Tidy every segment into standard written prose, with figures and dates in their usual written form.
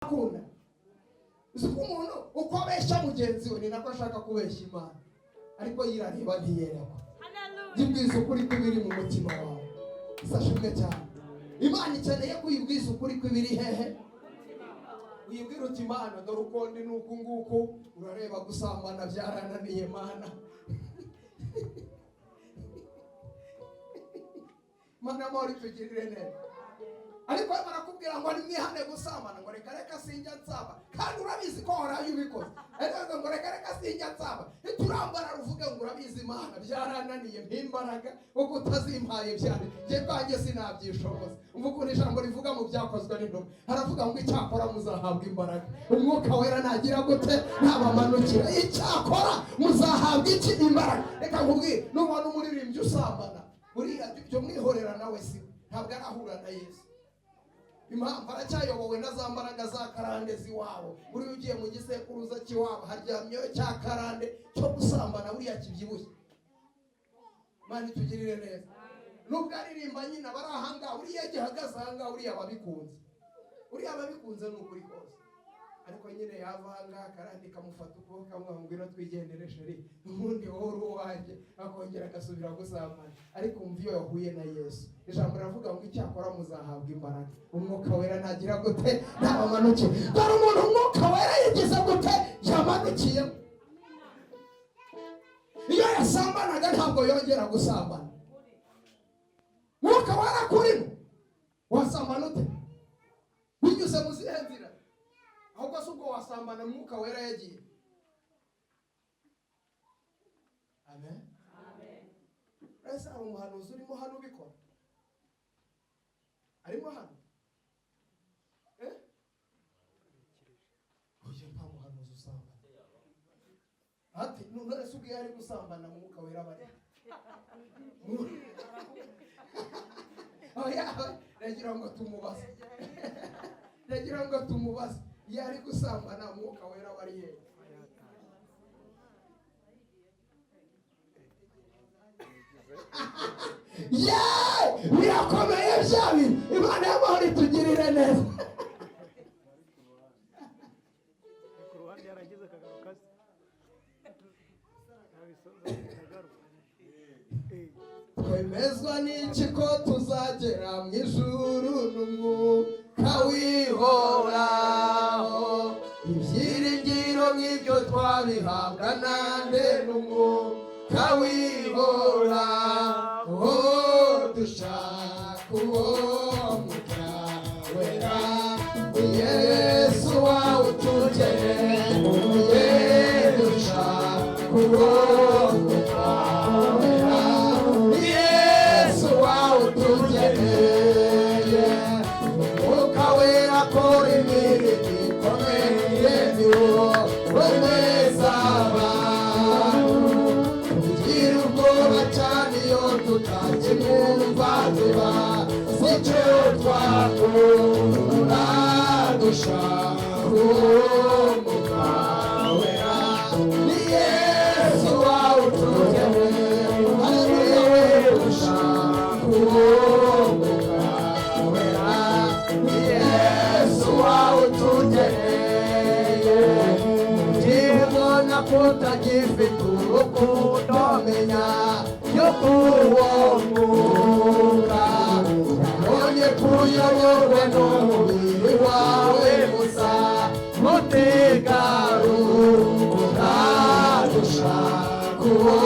akunda. Uko umuntu uko abeshya mugenzi we ni nako ashaka kubeshya Imana, ariko yirareba ntiyerekwa. Jibwiza ukuri kw'ibiri mu mutima wawe. Isashimwe cyane. Imana ikeneye kuyibwiza ukuri kw'ibiri hehe. Uyibwira uti Imana dore uko ndi nuko nguko, urareba gusambana byarananiye Mana. Mana muri tugirire neza. Ariko barakubwira ngo ni mwihane gusambana, ngo reka sinjya nsaba, kandi urabizi ko horayo ubikoze. Ariko ngo reka sinjya nsaba, turambara ruvuge ngo urabizi Imana byarananiye mpimbaraga uko utazimpaye byane je kwanjye sinabyishoboza. Umvuga ijambo rivuga mu byakozwe n'intumwa, haravuga ngo icyakora muzahabwa imbaraga, umwuka wera nagira gute nabamanukira, icyakora muzahabwa iki imbaraga. Reka nkubwire, nubona umuririmbyi usambana buriya byo mwihorera nawe si ntabwo arahura na Yesu. Impamvu aracyayobowe na za mbaraga za karande ziwabo. Buri ugiye mu gisekuruza kiwabo haryamyeyo cya karande cyo gusambana buriya kibyibushye. Mana tugirire neza. Nubwo aririmba nyina barahanga buriya gihagaze hanga buriya babikunze. Buriya babikunze n'ukuri kose. Ariko nyine yavanga karande kamufata uko kamwangwira twigendere sheri. Ubundi wowe wanje akongera agasubira gusambana. Ariko umviyo yahuye na Yesu. Ijambo ravuga ngo icyakora muzahabwa imbaraga. Umwuka wera nagira gute nabamanukiye. Dore umuntu umwuka wera yigize gute yamanukiye. Iyo yasambanaga ntabwo yongera gusambana. Mwuka wera kurimo wasambana ute? Binyuze mu zihe nzira? Ahubwo se ubwo wasambana mwuka wera yagiye. Amen. Amen. Ese ari umuhanuzi urimo hano ubikora? Arimo hano? Oye mpa umuhanuzi usambana. Ati none se ubwo yari gusambana mwuka wera bari. Oya nagira ngo tumubaze. Nagira ngo tumubaze. Yari gusambana mwuka wera wari he? Birakomeye byabi. Imana y'amahoro itugirire neza. Ku ruhande yaragize akagaruka twemezwa n'iki ko tuzagera mu ijuru n'umwuka wihoraho. Ibyiringiro nk'ibyo twabihabwa nande n'umwuka wihoraho. Dushaka uwo mwuka wera, Yesu wawutugeneye. Dushaka uwo mwuka wera, Yesu wawutugeneye. Umwuka wera akora imirimo ikomeye, ni wo wemeza abantu. Tugira ubwoba cyane iyo tutakimwumva, tuba icyo twakora. Dushaka uwo mwuka wera, ni Yesu wawutugeneye. Haleluya. Dushaka uwo mwuka wera, ni Yesu wawutugeneye. Ndibona kutagifite urukundo, menya yuko uwo mwuka yabonye kuyoborwa n'umubiri wawe gusa. Mutigaruka. Dushaka uwo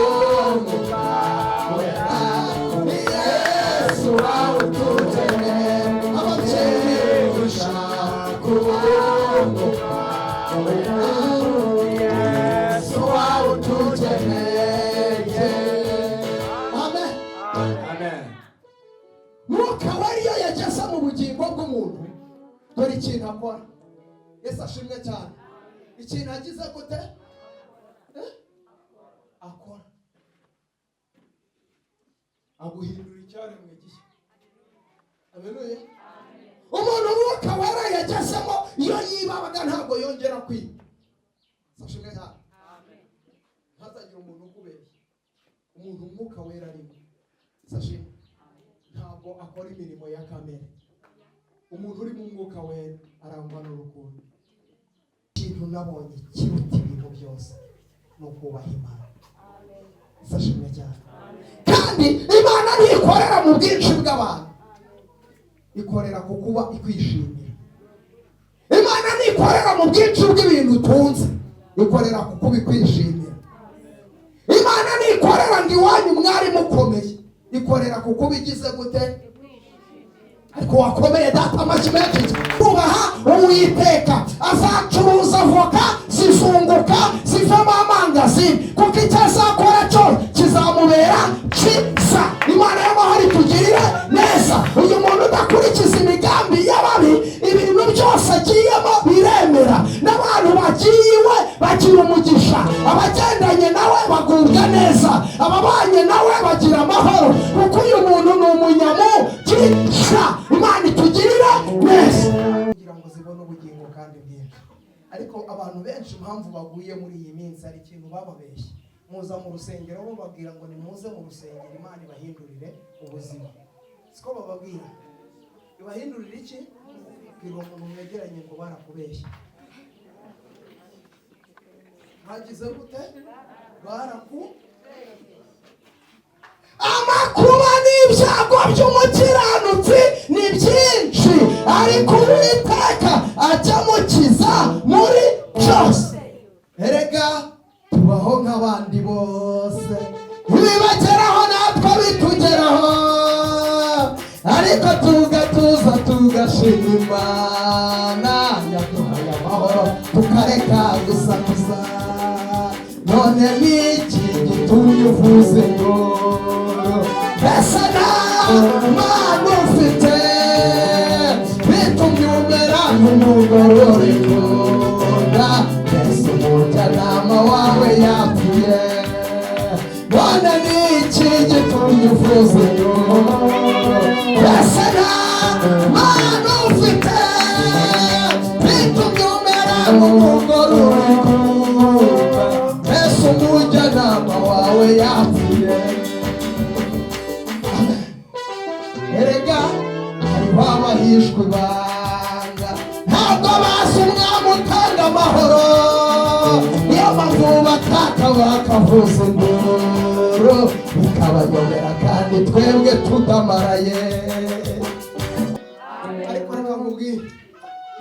mwuka wera, ni Yesu wawutugeneye. Ababyeyi dushaka uwo mwuka wera, Yesu wawutugeneye. Amen. Amen. Mwuka wera iyo yageze mu bugingo bw'umuntu, dore ikintu akora. Yesu ashimwe cyane. Ikintu agize gute? Akora. Aguhindura icyaremwe gishya. Haleluya. Umuntu mwuka wera yagezemo iyo yibabaga ntabwo yongera kwiba. Ashimwe cyane. Amen. Ntazagira umuntu ukubeshya. Umuntu mwuka wera arimo. Ashimwe. Ntabwo akora imirimo ya kamere. Umuntu uri mu mwuka wera arangwa n'urukundo. Ikintu nabonye kiruta ibintu byose ni ukubaha Imana. Sashimwe cyane. Kandi Imana ntikorera mu bwinshi bw'abantu, ikorera ku kuba ikwishimira. Imana ntikorera mu bwinshi bw'ibintu utunze, ikorera ku kuba ikwishimira. Imana ntikorera ngo iwanyu mwari mukomeye, ikorera ku kuba igize gute? Ariko wakomeye data amashyi menshi. Tubaha Uwiteka azacuruza avoka zizunguka zivamo amangazini, kuko icyo azakora cyo kizamubera cyiza. Imana y'amahoro itugirire neza. Uyu muntu udakurikiza imigambi y'ababi, ibintu byose agiyemo biremera, n'abantu bagiye iwe bagira umugisha, abagendanye nawe bagubwa neza, ababanye nawe bagira amahoro, kuko uyu muntu ni umunyamugisha. Imana itugirire neza kugira ngo zibone ubugingo kandi bwinshi. Ariko abantu benshi impamvu baguye muri iyi minsi hari ikintu bababeshye. Muza mu rusengero bo babwira ngo nimuze mu rusengero Imana ibahindurire ubuzima. Siko bababwira ibahindurire iki? Bwira umuntu mwegeranye ngo barakubeshya. Hagize gute? Amakuba n'ibyago by'umukiranutsi ni byinshi, ariko Uwiteka amukiza muri byose. Erega tubaho nk'abandi bose, ibibageraho natwe bitugeraho, ariko tugatuza tugashima Imana yaduhaye amahoro, tukareka gusakuza. None niki gitumye uvuze ngo mbese nta mpano ufite bitumye umera nk'umugororeko? Mbese umujyanama wawe yapfuye? None niki gitumye uvuze ngo mbese nta mpano ufite bitumye umera nk'umugororeko? Umujyanama wawe yapfuye. Erega hariho abahishwe ibanga, ntabwo bazi umwami utanga amahoro, niyo mpamvu bataka bakavuza induru bikabayobera kandi twebwe tudamaraye. Ariko reka nkubwire,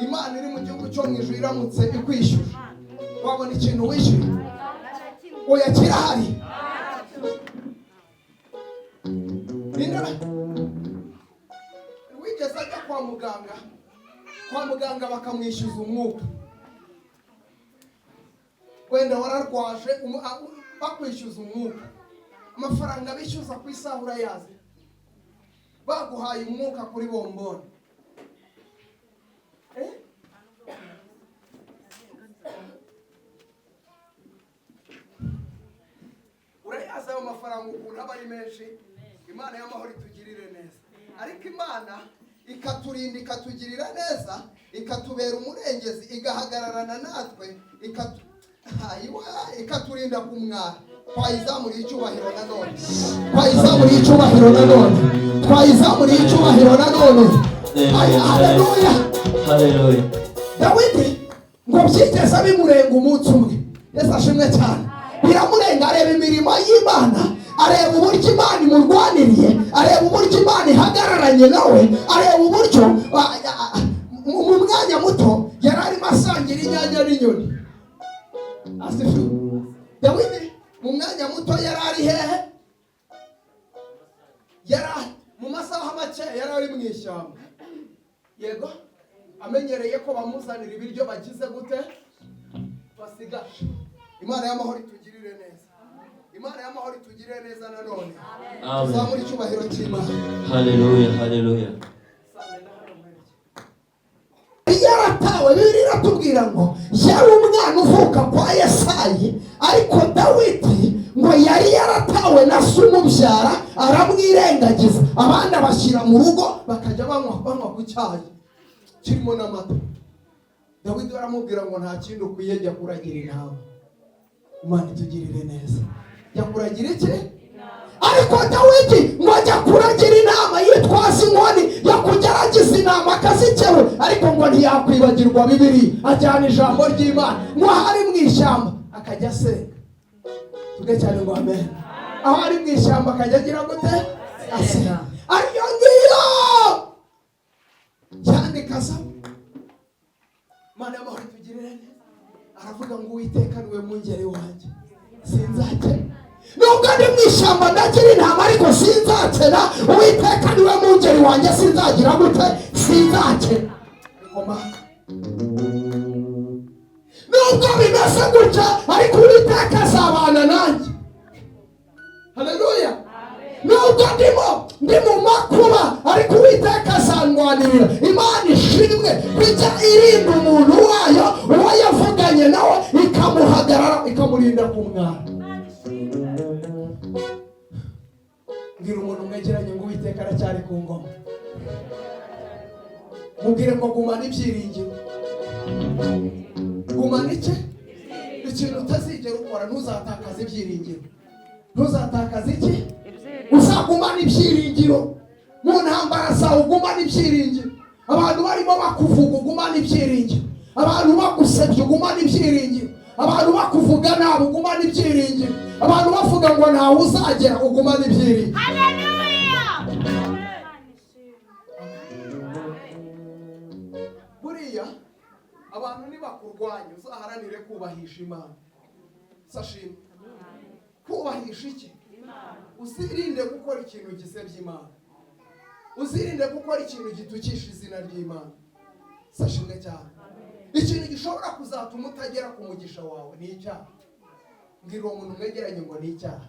Imana iri mu gihugu cyo mu ijuru iramutse ikwishyura, wabona ikintu wishyura? Oya, kirahari. Wigeze ajya kwa muganga bakamwishyuza umwuka, wenda wararwaje bakwishyuza umwuka, amafaranga bishyuza ku isaha urayazi, baguhaye umwuka kuri bomboni. Urayazi ayo mafaranga ukuntu aba ari menshi. Imana y'amahoro itugirire neza. Ariko Imana ikaturinda, ikatugirira neza, ikatubera umurengezi, igahagararana natwe, ikaturinda kumwara. Twayizamuriye icyubahiro nanone, twayizamuriye icyubahiro nanone, twayizamuriye icyubahiro nanone. Haleluya, haleluya. Dawidi ngo byigeze bimurenga umunsi umwe. Yesu ashimwe cyane. Biramurenga, areba imirimo y'Imana, areba uburyo Imana imurwaniriye, areba uburyo Imana ihagararanye nawe, areba uburyo mu mwanya muto yari arimo asangira inyanya n'inyoni. Dawidi mu mwanya muto yari ari hehe? Yari mu masaha make yari ari mu ishyamba. Yego, amenyereye ko bamuzanira ibiryo bagize gute? Basigaje. Imana y'amahoro itugirire neza. Imana y'amahoro itugirire neza nanone. Tuzamura icyubahiro cy'Imana. Haleluya, haleluya. Yaratawe, Bibiliya iratubwira ngo yari umwana uvuka kwa Yesayi, ariko Dawidi ngo yari yaratawe na se umubyara, aramwirengagiza. Abandi abashyira mu rugo bakajya banywa ku cyayi kirimo n'amata. Dawidi aramubwira ngo nta kindi ukwiye, jya kuragira intama. Imana itugirire neza. Jya kuragira iki? Ariko Dawidi ngo ajya kuragira intama yitwaza inkoni yo kugerageza izi nama akazikewe, ariko ngo ntiyakwibagirwa Bibiri, ajyana ijambo ry'Imana ngo ahari mu ishyamba akajya asenga. Tuge cyane ngo amen. Aho ari mu ishyamba akajya agira gute? Asenga. Ariyo ngiyo cyane kaza Mana y'amahoro tugirire neza. Aravuga ngo Uwiteka niwe mwungeri wanjye, sinzakena. Nubwo ndi mu ishyamba ndagira intama, ariko sinzakena. Uwiteka niwe mwungeri wanjye, sinzagira gute? Sinzakena. Nubwo bimeze gutya, ariko Uwiteka azabana nanjye. Haleluya. Nubwo ndi mu makuba, ariko Uwiteka azandwanirira. Imana ishimwe kujya irinda umuntu wayo, uwo yavuganye nawe ikamuhagarara, ikamurinda ku mwana. Mbwira umuntu mwegeranye ngo Uwiteka aracyari ku ngoma. Mubwire ngo gumana ibyiringiro. Gumana iki? Ikintu utazigera ukora, ntuzatakaza ibyiringiro. Ntuzatakaza iki? Uzagumana ibyiringiro. Mu ntambara zawe ugumana ibyiringiro. Abantu barimo bakuvuga ugumana ibyiringiro. Abantu bagusebye ugumana ibyiringiro. Abantu bakuvuga nabi ugumana ibyiringiro. Abantu bavuga ngo ntawe uzagera ugumana ibyiringiro. Haleluya. Buriya abantu nibakurwanya uzaharanire kubahisha Imana. Sashima. Kubahisha iki? Uzirinde gukora ikintu gisebya Imana. Uzirinde gukora ikintu gitukisha izina ry'Imana. Sashimwe cyane. Ikintu gishobora kuzatuma utagera ku mugisha wawe ni icyaha. Mbwira uwo muntu mwegeranye ngo ni icyaha.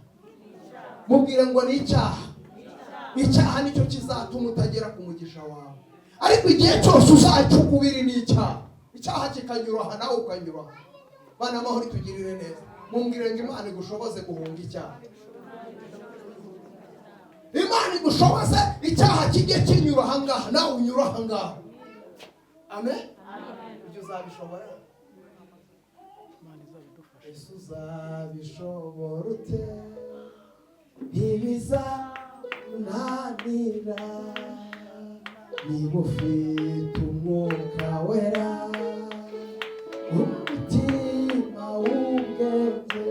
Mubwire ngo ni icyaha. Icyaha nicyo kizatuma utagera ku mugisha wawe. Ariko igihe cyose uzacukubiri ni icyaha. Icyaha kikanyura nawe ukanyura. Bana amahoro tugirire neza. Mumbwire ngo Imana igushoboze guhunga icyaha. Imana igushoboze icyaha kijye kinyura ahangaha, nawe unyura ahangaha. Amen. Ibyo uzabishobora. Yesu uzabishobora ute? Ntibizananira niba ufite umwuka wera, umutima w'ubwenge,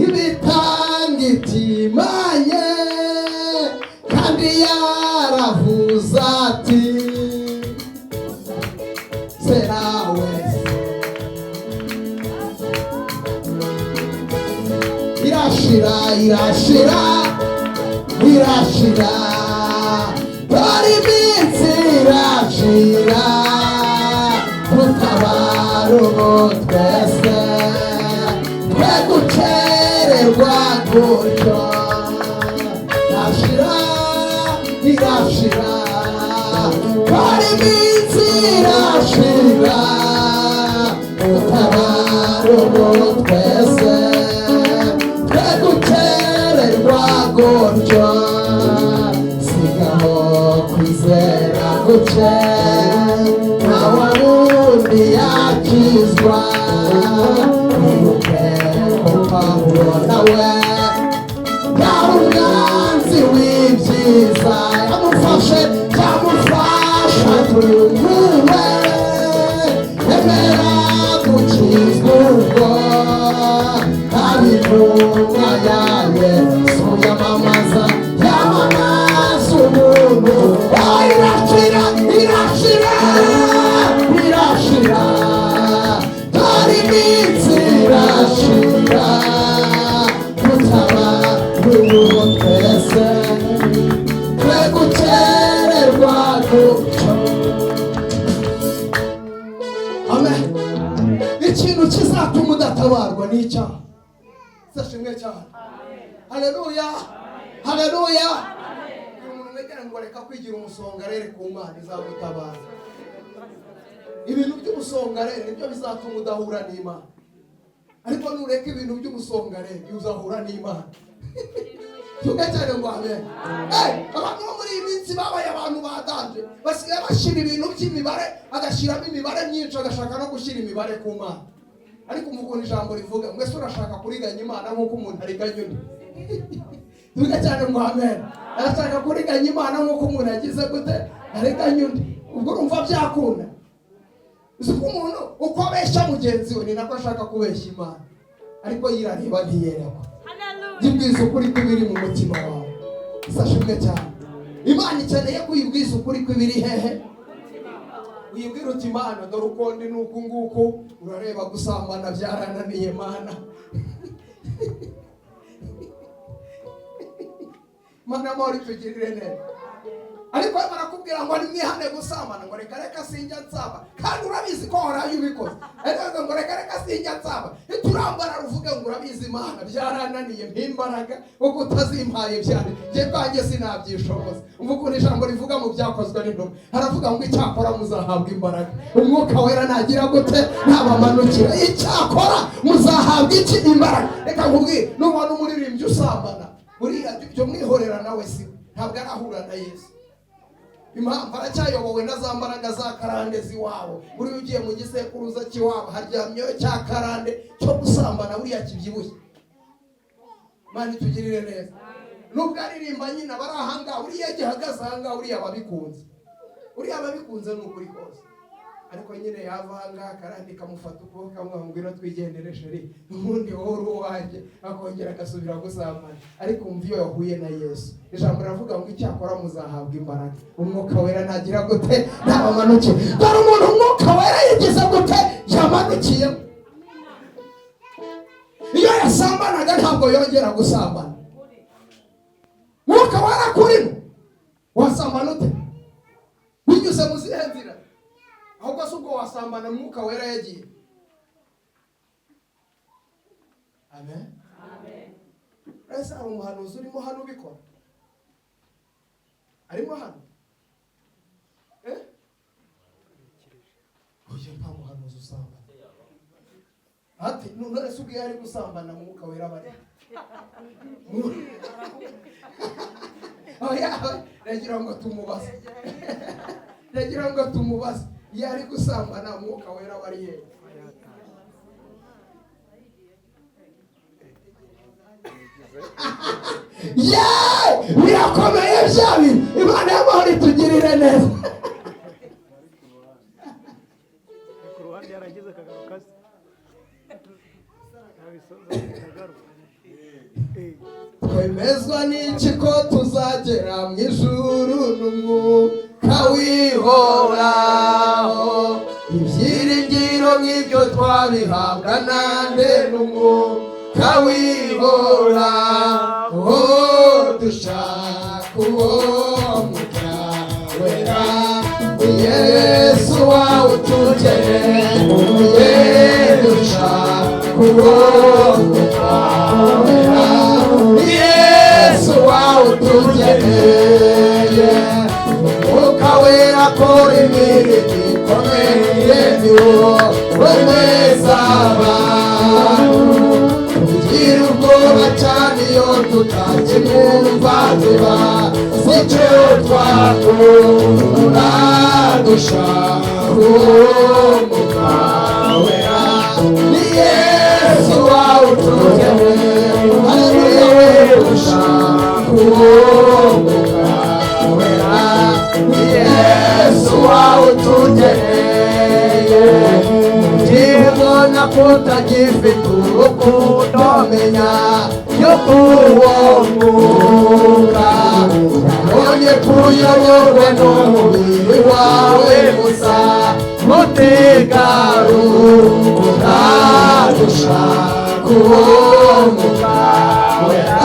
ibitanga itimanye, kandi yaravuze ati sera wese irashira irashira irashira, dore iminsi irashira, tutabara ubu twese twe gukererwa gutyo. Irashira irashira, dore iminsi irashira, tutabara ubu twese twe gukererwa gutyo. Sigaho kwizera guke, ntawe wundi yakizwa. Wibuke ko Pawulo nawe yari umwanzi w'ibyiza, yamufasha tuyunguwe, emera gukizwa ubwo abintumwa ya Yesu yamamaza ubuntu. Irashira irashira irashira, dore iminsi irashira, tutabara ubu twese twe gukererwa gutyo. Amen. Ikintu kizatuma udatabarwa ni icyaha. Sashimwe cyane. Haleluya. Haleluya. Umuntu mwegera ngo reka kwigira umusongarere ku Mana izagutabara. Ibintu by'umusongarere nibyo bizatuma udahura n'Imana. Ariko nureka ibintu by'umusongarere uzahura n'Imana. Tugatare ngo amen. Abantu muri iyi minsi babaye abantu badanje, basigaye bashira ibintu by'imibare, agashiramo imibare myinshi, agashaka no gushyira imibare ku Mana. Ariko umukunda ijambo rivuga ngo ese urashaka kuriganya Imana nk'uko umuntu ariganya undi? tuvuge cyane ngo amen. Arashaka kuriganya Imana nk'uko umuntu yagize gute ariganya undi. Ubwo urumva byakunda. Uzi ko umuntu uko abeshya mugenzi we ni nako ashaka kubeshya Imana, ariko yirareba ntiyerekwa. Jibwiza ukuri kw'ibiri mu mutima wawe. Isashimwe cyane. Imana ikeneye kuyibwiza ukuri kw'ibiri hehe. Uyibwira uti Imana dore uko ndi nuko nguko, urareba gusambana byarananiye Mana. Mana muri tugirire neza. Ariko barakubwira ngo nimwihane gusambana, ngo reka sinjya nsaba, kandi urabizi ko horayo ubikoze. Ariko ngo reka sinjya nsaba, turambara ruvuge ngo urabizi Imana byarananiye mpimbaraga uko utazimpaye byane je kwanjye sinabyishoboza. Uvuga ijambo rivuga mu byakozwe n'intumwa, haravuga ngo icyakora muzahabwa imbaraga, umwuka wera nagira gute nabamanukira, icyakora muzahabwa iki imbaraga. Reka nkubwire, nubona umuririmbyi usambana buriya byo mwihorera nawe si ntabwo arahura na Yesu. Impamvu aracyayobowe na za mbaraga za karande ziwabo. Buri ugiye mu gisekuruza kiwabo haryamyeyo cya karande cyo gusambana buriya kibyibushye. Mana tugirire neza. Nubwo aririmba nyina barahanga buriya gihagaze hanga buriya babikunze. Buriya babikunze n'ukuri kose. Ariko nyine yavanga karande kamufata ukuboko kamwangwira twigendere sheri. Ubundi wowe wanje akongera agasubira gusambana. Ariko umva iyo yahuye na Yesu. Ijambo ravuga ngo icyakora muzahabwa imbaraga. Umwuka wera nagira gute nabamanukiye. Dore umuntu umwuka wera yigize gute yamanukiye. Iyo yasambanaga ntabwo yongera gusambana. Mwuka wera kurimo wasambana ute? Binyuze mu zihe nzira? Ahubwo se ubwo wasambana mwuka wera yagiye. Amen. Amen. Ese hari umuhanuzi urimo hano ubikora? Arimo hano? Oya nta muhanuzi usambana. Ati none se ubwo yari gusambana mwuka wera bari. Oya nagira ngo tumubaze. Nagira ngo tumubaze. Yari gusambana mwuka wera bari ye. Birakomeye byabi. Imana y'amahoro itugirire neza. ku ruhande yaragize akagaruka se nabisoza akagaruka. Twemezwa n'iki ko tuzagera mu ijuru n'umwuka wihoraho, ibyiringiro nk'ibyo twabihabwa nande n'umwuka wihoraho, dushaka uwo mwuka wera, Yesu wawutugeneye, dushaka uwo mwuka wera, Yesu wawutugeneye, umwuka wera akora imirimo ikomeye, ni wo wemeza abantu, tugira ubwoba cyane iyo tutakimwumva, tuba icyo twakora, dushaka uwo mwuka wera, ni Yesu wawutugeneye, haleluya, dushaka uwo mwuka wera, ni Yesu wawutugeneye, ndibona kutagifite urukundo, menya yuko uwo mwuka yabonye kuyoborwa n'umubiri wawe gusa, mutigarura, dushaka uwo mwuka wera,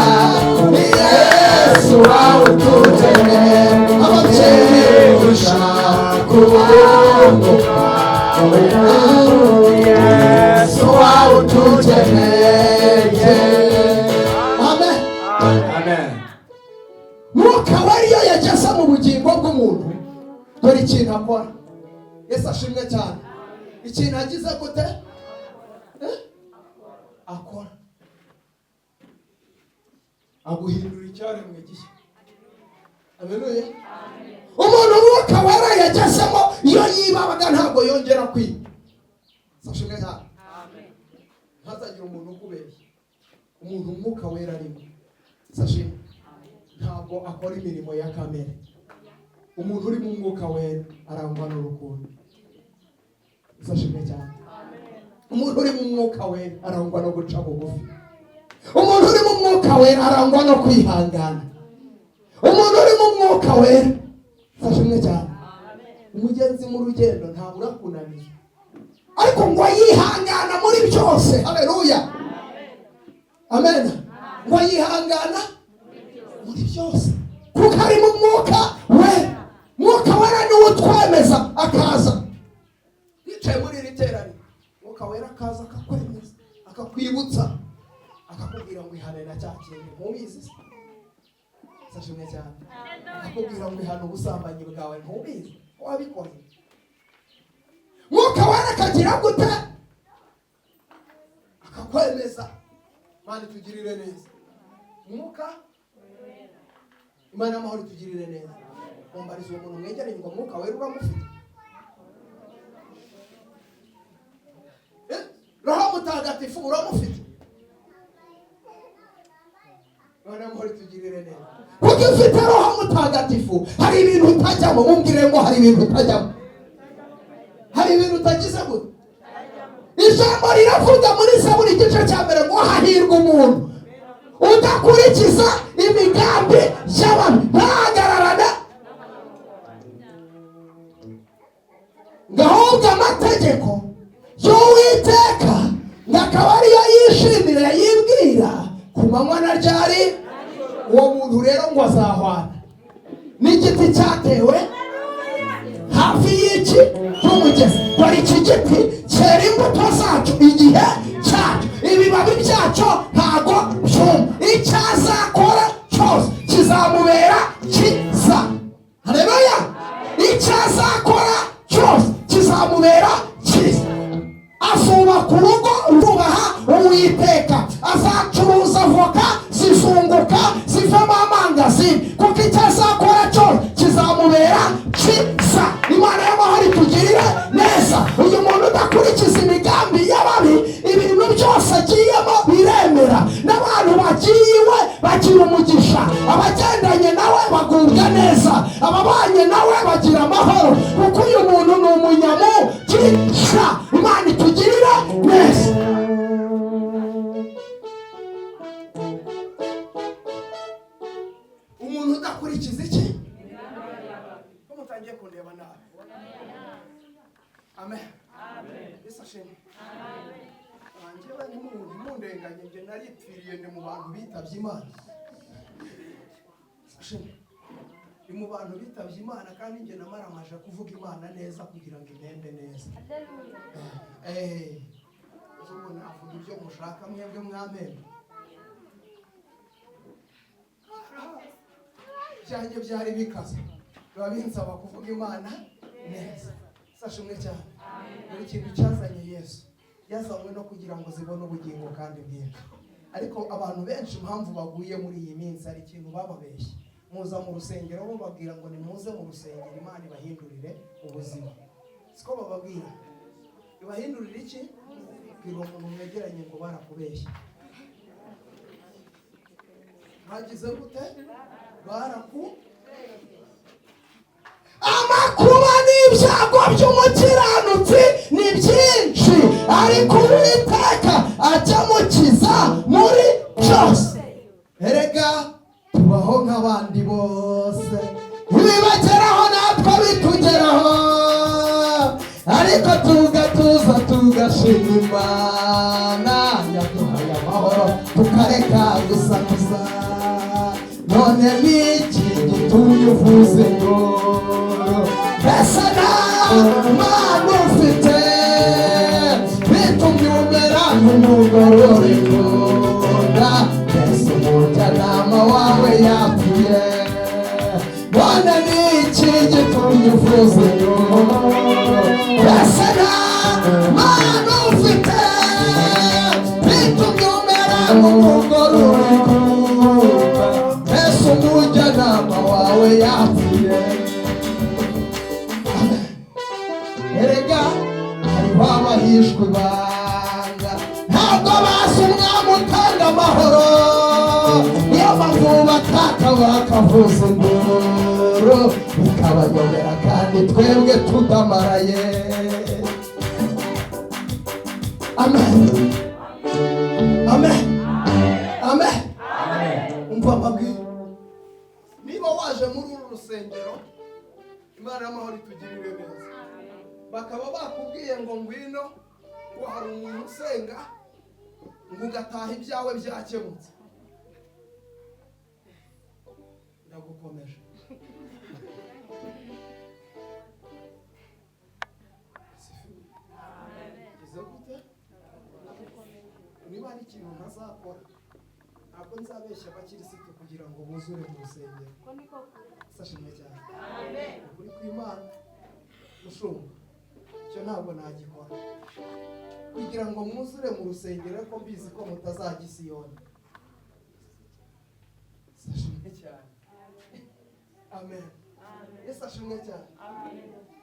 ni Yesu wawutugeneye, ababyeyi dushaka uwo mwuka wera, Yesu wawutugeneye. Amen. Amen. Mwuka wera iyo yageze mu bugingo bw'umuntu, dore ikintu akora. Yesu ashimwe cyane. Ikintu agize gute? Akora. Aguhindura icyaremwe gishya. Haleluya. Umuntu mwuka wera yagezemo iyo yibabaga ntabwo yongera kwiba. Sashimwe cyane. Amen. Ntazagira umuntu ukubeshya. Umuntu mwuka wera arimo. Sashimwe. ntabwo akora imirimo ya kamere. Umuntu uri mu mwuka wera arangwa n'urukundo. Uzashimwe cyane. Umuntu uri mu mwuka wera arangwa no guca bugufi. Umuntu uri mu mwuka wera arangwa no kwihangana. Umuntu uri mu mwuka wera, uzashimwe cyane. Umugenzi mu rugendo ntabura kunaniza, ariko ngo yihangana muri byose. Haleluya, amen. Ngo yihangana muri byose kuko ari mu mwuka wera. Mwuka wera niwe utwemeza, akaza yicaye muri iri teraniro. Mwuka wera akaza akakwemeza, akakwibutsa, akakubwira ngo ihane na cya kintu ntubizi. Sashimwe cyane. Akakubwira ngo ihane ubusambanyi bwawe ntubizi ko wabikoze. Mwuka wera akagira gute? Akakwemeza. Mani tugirire neza. Mwuka Imana y'amahoro tugirire neza. Mumbariza umuntu mwegeranye ngo mwuka wera uramufite. Roho Mutagatifu uramufite. Imana y'amahoro tugirire neza. Kuko ufite Roho Mutagatifu hari ibintu utajyamo. Mumbwire ngo hari ibintu utajyamo. Hari ibintu utagize gute? Ijambo riravuga muri Zaburi igice cya mbere ngo hahirwa umuntu udakurikiza imigambi y'abantu, ntahagararana ngahubwo amategeko y'Uwiteka ngakaba ariyo yishimira yibwira ku manywa na ryari. Uwo muntu rero ngo azahwana n'igiti cyatewe hafi y'iki cy'umugezi. Bari iki giti cyera imbuto zacyo igihe cyacyo, ibibabi byacyo ntago byuma. Icyo azakora cyose kizamubera cyiza. Haleluya. Icyo azakora cyose kizamubera cyiza. Azubaka urugo rubaha Uwiteka, azacuruza voka zizunguka zivamo amangazini, kuko icyo azakora cyose kizamubera cyiza. Imana y'amahoro itugirire neza. Uyu muntu udakurikiza imigambi y'ababi, ibintu byose agiyemo biremera. N'abantu bagiye iwe bagira umugisha, abagendanye nawe bagubwa neza, ababanye nawe bagira amahoro, kuko uyu muntu ni umunyamugisha. Imana itugirire neza. Umuntu udakurikiza iki? Ko mutangiye kundeba nabi. Amen. Yesu ashimwe. Njyewe ntimundenganye, njye naripfiriye ndi mu bantu bitavye Imana. Ashimwe. Ndi mu bantu bitavye Imana kandi njye namaramaje kuvuga Imana neza kugira ngo imende neza. Ubu navuga ibyo mushaka mwebwe mwamene. Byanjye byari bikaze, biba binsaba kuvuga Imana neza. Sashimwe cyane. Buri kintu cyazanye Yesu yazanywe no kugira ngo zibone ubugingo kandi bwinshi. Ariko abantu benshi impamvu baguye muri iyi minsi hari ikintu bababeshye. Muza mu rusengero bo babwira ngo nimuze mu rusengero Imana ibahindurire ubuzima. Siko bababwira. Ibahindurire iki? Bwira umuntu mwegeranye ngo barakubeshye. Hagize gute? Amakuba n'ibyago by'umukiranutsi ni byinshi, ariko Uwiteka ajamukiza muri byose. Erega tubaho nk'abandi bose, ibibageraho natwe bitugeraho, ariko tugatuza tugashima Imana yaduhaye amahoro tukareka gusakuza. None niki gitumye uvuze ngo mbese nta Mana ufite bitumye umera nk'umugororeko? Mbese umujyanama wawe yapfuye? None niki gitumye uvuze ngo mbese nta Mana ufite bitumye umera nk'umugororeko? Umujyanama wawe yapfuye. Erega hariho abahishwe ibanga, ntabwo bazi umwami utanga amahoro, niyo mpamvu bataka bavuza induru bikabayobera kandi twebwe tudamaraye. Amen. Amen. Amen. Umva mbabwira, niba waje muri uru rusengero, Imana y'amahoro itugirire neza, bakaba bakubwiye ngo ngwino ngo hari umuntu usenga ngo ugataha ibyawe byakemutse, ndagukomeje. Niba hari ikintu ntazakora, ntabwo nzabeshya abakirisitu kugira ngo buzure mu rusengero. Sashimwe cyane. Ukuri kw'Imana mushumba, icyo ntabwo nagikora kugira ngo mwuzure mu rusengero, ko mbizi ko mutazajya i Siyoni. Sashimwe cyane. Amen. Yesu ashimwe cyane.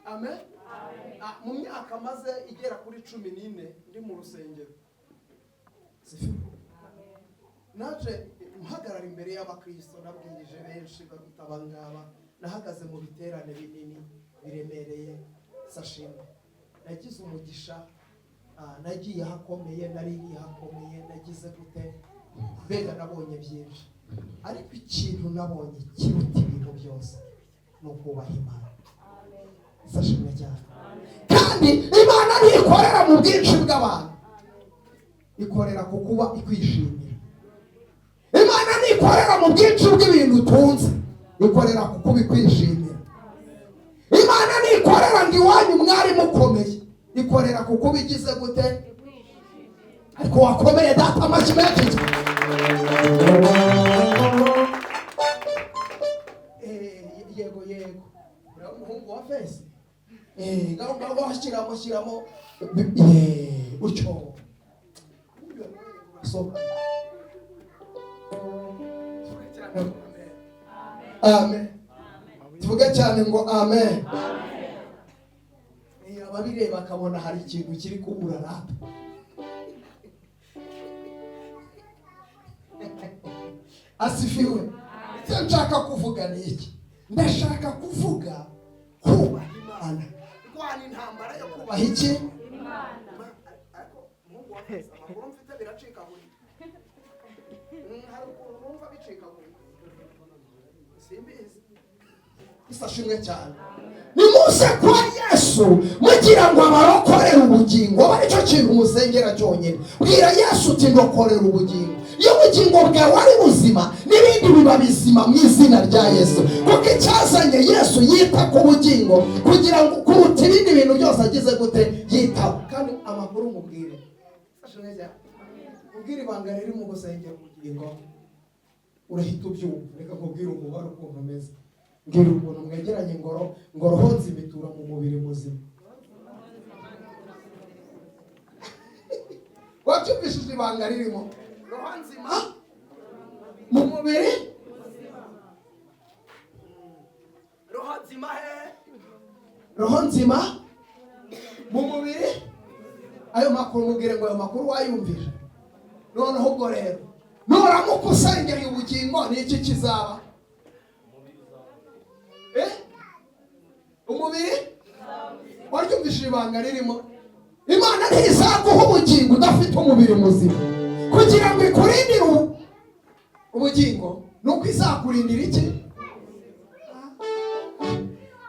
Amen. Mu myaka maze igera kuri 14 ndi mu rusengero, naje mpagarara imbere y'abakristo, nabwirije benshi baruta abangaba, nahagaze mu biterane binini biremereye. Sashimwe, nagize umugisha, nagiye hakomeye, nari hakomeye, nagize gute, mbega nabonye byinshi, ariko ikintu nabonye kiruta ibintu byose ni ukubaha Imana. Sashimwe cyane. Kandi Imana ntikorera mu bwinshi bw'abantu, ikorera ku kuba ikwishimira. Imana ntikorera mu bwinshi bw'ibintu utunze, ikorera ku kuba ikwishimira. Imana ntikorera ngo iwanyu mwari mukomeye, ikorera ku kuba igize gute, ariko wakomeye data amashyi menshi. Yego yego, uriya muhungu wa Fesi, ngaho washyiramo utyo soka. Amen. Tuvuge cyane ngo amen. Ababireba bakabona hari ikintu kiri kubura rata. Asifiwe. Icyo nshaka kuvuga ni iki? Ndashaka kuvuga kubaha Imana. Rwanda intambara yo kubaha iki? Imana. Ariko Mungu wafisa amakuru mfite biracika buri. Hari ukuntu numva bicika buri. Simbizi. Isashimwe cyane. Nimuze kwa Yesu mugira ngo abarokorere ubugingo, bari cyo kintu musengera cyonyine. Bwira Yesu uti ndokorera ubugingo. Iyo ubugingo bwawe ari buzima, n'ibindi biba bizima mu izina rya Yesu. Kuko icyazanye Yesu yita ku bugingo kugira ngo kuruta ibindi bintu byose agize gute yitaho. Kandi amakuru mubwire, sashimwe cyane. Ubwire ibanga riri mu gusengera ubugingo, urahita ubyumva. Reka kubwira umubare ukuntu umeze. Ngira ukuntu mwegeranye ngo roho nzibitura mu mubiri muzima. Wacyumvishije ibanga ririmo? Roho nzima mu mubiri, roho nzima roho nzima mu mubiri. Ayo makuru mubwire ngo ayo makuru wayumvije. Noneho ubwo rero nuramuka usengera ubugingo ni iki kizaba? Umubiri wacyumvishije ibanga ririmo? Imana ntizaguha ubugingo udafite umubiri muzima. Kugira ngo ikurindire ubugingo nuko izakurindira iki?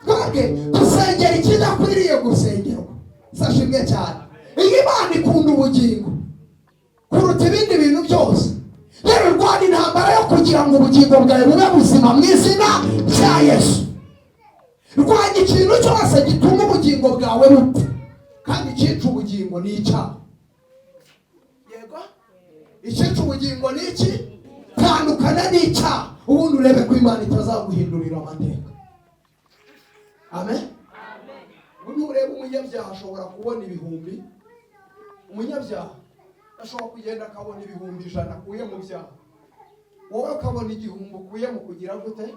Twebwe dusengera ikidakwiriye gusengerwa. Sashimwe cyane. Iyi Imana ikunda ubugingo kuruta ibindi bintu byose. Rero rwanda intambara yo kugira ngo ubugingo bwawe bube buzima mu izina rya Yesu. Rwanda ikintu cyose gituma ubugingo bwawe bupfa, kandi icyica ubugingo ni icyaha. Yego, icyica ubugingo ni iki? Tandukana n'icyaha, ubundi urebe ko Imana itazaguhindurira amateka. Amen. Ubundi urebe umunyabyaha ashobora kubona ibihumbi, umunyabyaha ashobora kugenda akabona ibihumbi 100 akuye mu byaha, wowe ukabona igihumbi ukuye mu kugira gute?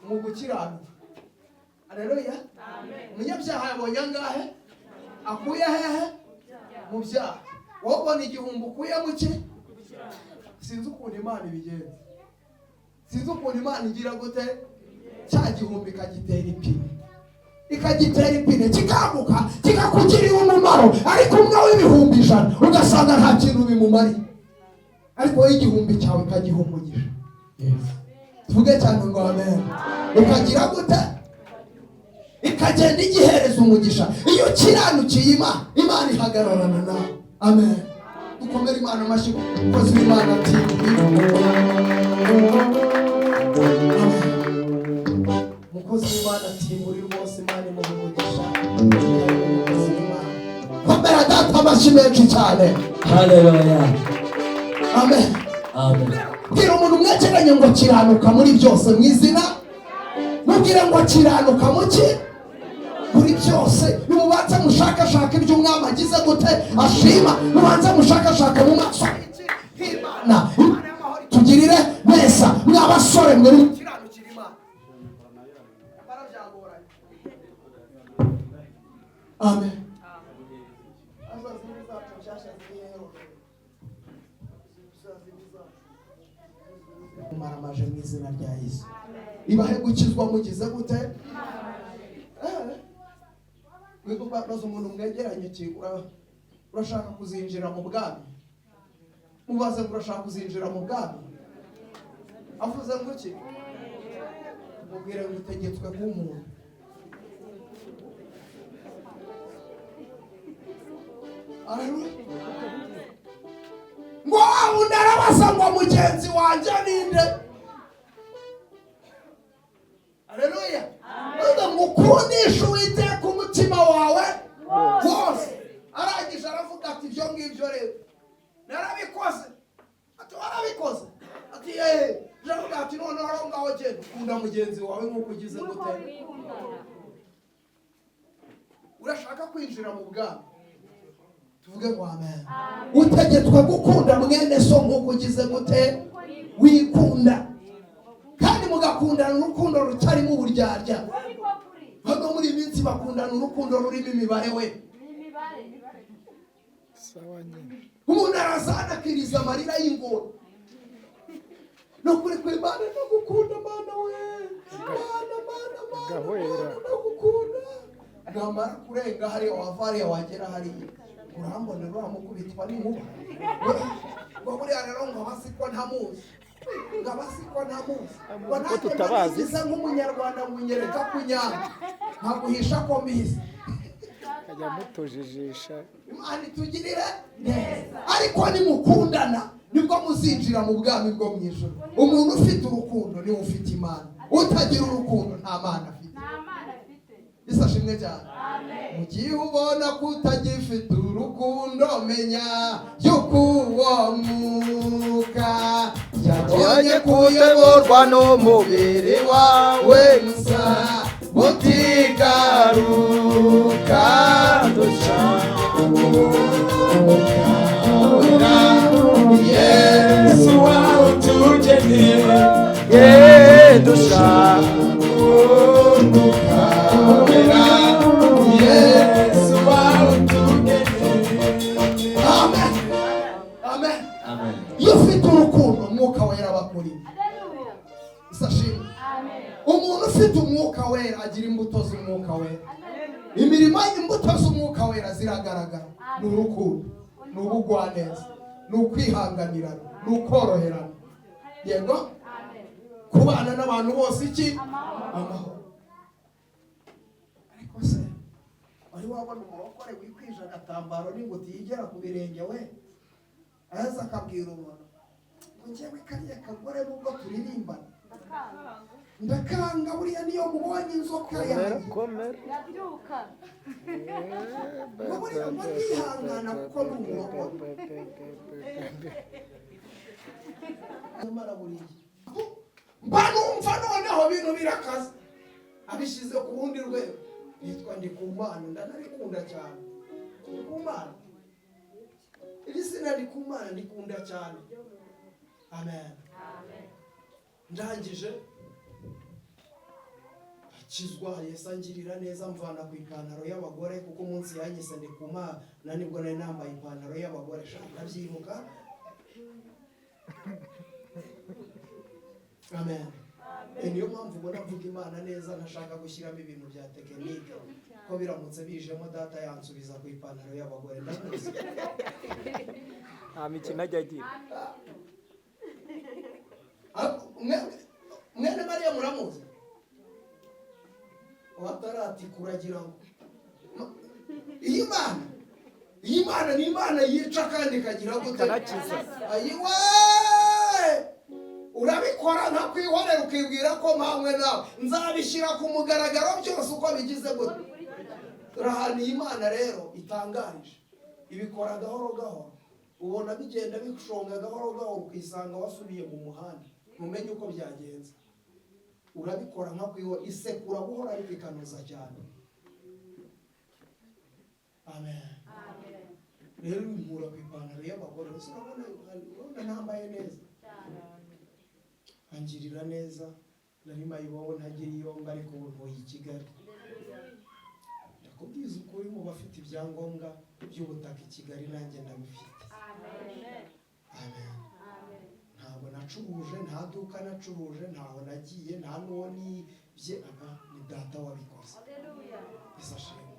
Mu gukiranuka. Haleluya. Amen. Umunyabyaha yabonye angahe? Akuye hehe? Mu byaha. Wowe ubona igihumbi ukuye mu ki? Sinzi ukuntu Imana ibigenza. sinzi ukuntu Imana igira gute cya gihumbi ikagitera ipine, ikagitera ipine kikaguka kikakugirira umumaro, ariko umwe w'ibihumbi 100 ugasanga nta kintu bimumariye, ariko wowe igihumbi cyawe ikagiha umugisha. Tuvuge cyane ngo amen. Ukagira gute ikagenda igihereza umugisha. Iyo kiranukiye Imana ihagararana nawe. Amen. Dukomere Imana amashyi kozi Imana ati mukozi w'Imana ati muri rwose Imana imuha umugisha. Komera data amashyi menshi cyane. Haleluya. Amen. Amen. Bwira umuntu mwegeranye ngo kiranuka muri byose mu izina. Mubwire ngo kiranuka muki muri byose. Nimubanze mushakashaka ibyo umwami agize gute ashima, mubanze mushakashaka mu maso y'Imana. Tugirire neza mw'abasore mwe kiranukira Imana. Amen. Maramaje mu izina rya Yesu. Ibahe gukizwa mugize gute? Wego babaza umuntu mwegeranye ki urashaka kuzinjira mu bwami. Mubaze ngo urashaka kuzinjira mu bwami. Avuze ngo ki? Mubwire ngo utegetswe nk'umuntu. Aleluya. Ngo unarabaza ngo mugenzi wanjye ninde? Aleluya. Ngo ukundisha Uwiteka umutima wawe wose. Arangije aravuga ati ibyo ngibyo rero narabikoze. Ati warabikoze? Ati aravuga ati noneho aho ngaho genda ukunda mugenzi wawe nk'uko ugize gute. Urashaka kwinjira mu bwami? Tuvuge ngo amen. Utegetswe gukunda mwene so nk'uko ugize gute wikunda, kandi mugakundana urukundo rutarimo uburyarya. Hano muri iminsi bakundana urukundo rurimo imibare we. Umuntu arazanakiriza amarira y'ingoro. No kuri Imana no gukunda Mana we. Mana no gukunda. Ngamara kurenga hariya wavariya wagera hariya. Urambona uramukubitwa n'inkuba. Ngo buriya rero ngo basikwa ntamuzi. Ngabasikwa ntamuzi. Ngo tutabazi nk'umunyarwanda munyereka kunyanga. Ntaguhisha ko mbizi. Kajya mutujijisha. Imana itugirire neza. Ariko nimukundana nibwo muzinjira mu bwami bwo mu ijuru. Umuntu ufite urukundo niwe ufite Imana. Utagira urukundo nta Mana afite. Isashimwe cyane. Mu gihe ubona kutagifite urukundo menya yuko uwo mwuka yajyanye kuyoborwa n'umubiri wawe gusa utigaruka Yesu wawe tugeneye dushaka Yesu wawe tugeneye. Amen. Amen. Amen. Iyo ufite urukundo umwuka wera abakurimo. Isashimwe. Umuntu ufite umwuka wera agira imbuto z'umwuka wera. Imirimo y'imbuto z'umwuka wera ziragaragara. Ni urukundo, ni ubugwaneza, ni ukwihanganirana, ni ukoroherana. Yego? Kubana n'abantu bose iki? Amahoro. Ariko se wari wabona umurokore wikwije agatambaro n'inguti yigera ku birenge we, aza akabwira umuntu ngo njyewe kariya kagore nubwo turirimbana ndakanga buriya niyo mubonye inzoka yanjye Yabyuka. ngo buriya ngo ndihangana kuko ni umurokore. Nyamara buriya mba numva noneho bintu birakaze, abishyize ku rundi rwego. Yitwa Ndikumana, ndanarikunda cyane. Ndikumana, iri zina Ndikumana ndikunda cyane. Amen. Ndangije akizwa, Yesu angirira neza, mvana ku ipantaro y'abagore kuko umunsi yanyise Ndikumana nibwo nari nambaye ipantaro y'abagore. Ndabyibuka amen. Niyo mpamvu ubona mvuga Imana neza ntashaka gushyiramo ibintu bya tekinike ko biramutse bijemo data yansubiza ku ipantaro y'abagore ndamuzi. nta mikino ajya agira. Mwene Mariya muramuzi watarati kuragira ngo iyi Mana ni Imana yica kandi ikagira gute ayiwe urabikora nta kwihorera ukibwira ko mpamwe nawe nzabishyira ku mugaragaro byose uko bigize gute. Turahana Imana rero itangarije ibikora gahoro gahoro ubona bigenda bishonga gahoro gahoro ukisanga wasubiye mu muhanda mumenye uko byagenze. Urabikora nka kwiho isekura buhora ariko ikanoza cyane. Amen. Rero impura ku ipantaro y'abagore urabona ntambaye neza angirira neza nari mayibobo ntagira iyomba ariko ubu ntuye i Kigali. Ndakubwiza ukuri mu bafite ibyangombwa by'ubutaka i Kigali nanjye ndabifite. Amen. Ntabwo nacuruje nta duka nacuruje ntaho nagiye nta n'uwo nibye ni data wabikoze. Yesu ashimwe.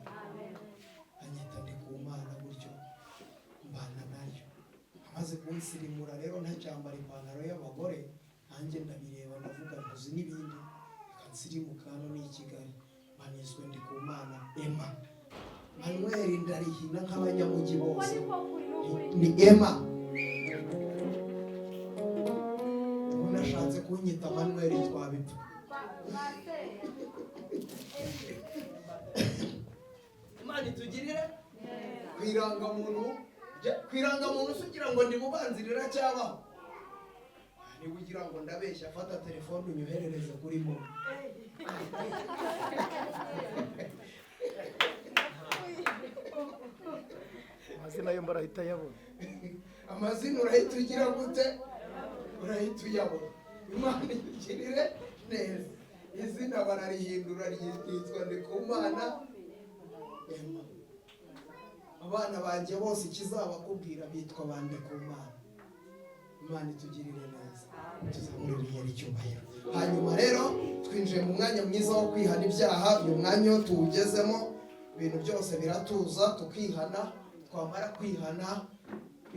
Anyita ndi ku Mana gutyo mbana nayo amaze kunsirimura rero ntacyambara ipantaro y'abagore nanjye ndabireba ndavuga ntuzi n'ibindi ikansirimuka hano ni i Kigali banizwe ndi ku Mana Emma Manuel ndarihina nk'abanyamujyi bose ni Emma. Unashatse kunyita Manuel twabipfa. Imana itugirire kwirangamuntu sugira ngo ndibubanzirira cyabaho niba ugira ngo ndabeshya fata telefone unyoherereze kuri momo. amazina yo mbarahita yabona. Amazina urahita ugira gute urahita uyabona. Imana itugirire neza. Izina bararihindura ryitwa Ndikumana Emma. Abana banjye bose ikizabakubwira bitwa Bandikumana. Imana itugirire neza tuzamuririye icyubahiro. Hanyuma rero twinjiye mu mwanya mwiza wo kwihana ibyaha. Uyu mwanya iyo tuwugezemo ibintu byose biratuza tukihana. Twamara kwihana